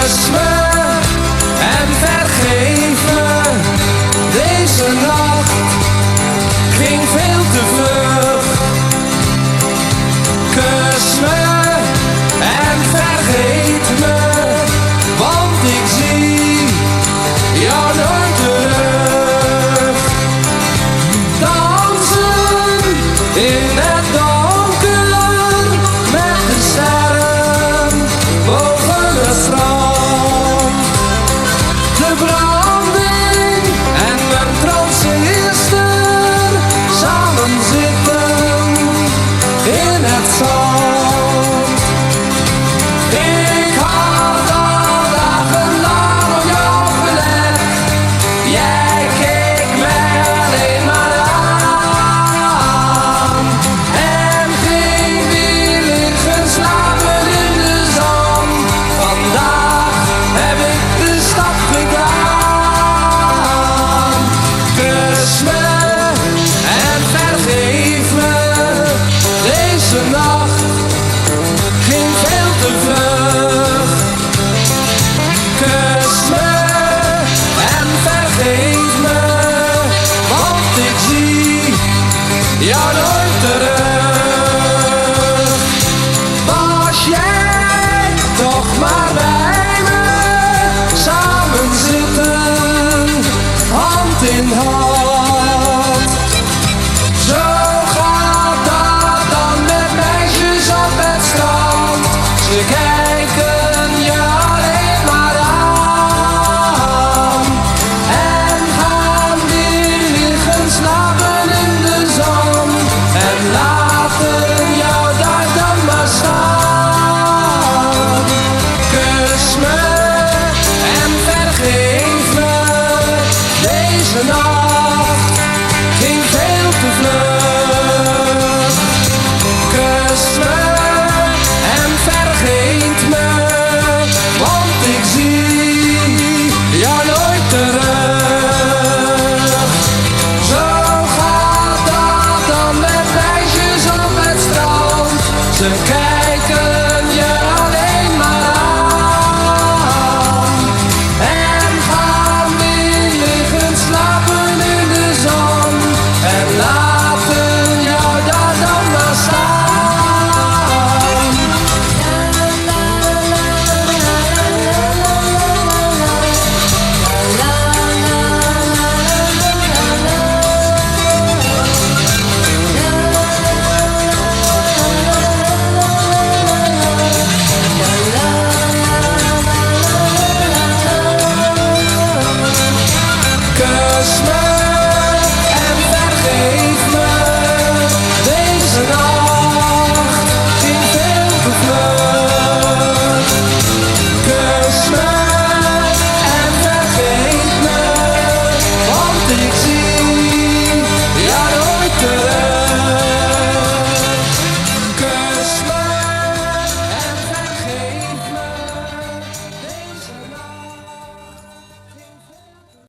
Kus me en vergeef me, deze nacht ging veel te vlug. Kus me en vergeet me, want ik zie jou nooit terug. Dansen in het donker met de sterren boven het strand. De branding en mijn transistor samen zitten in het zand. Ik had al dagenlang op jou gelet, jij keek mij alleen maar aan en ging weer liggen slapen in de zon. Vandaag heb ik de stap gedaan. Kus me en vergeef me, deze nacht ging veel te vlug. Kus me en vergeef me, want ik zie jou nooit terug. Was jij toch maar bij me, samen zitten, hand in hand.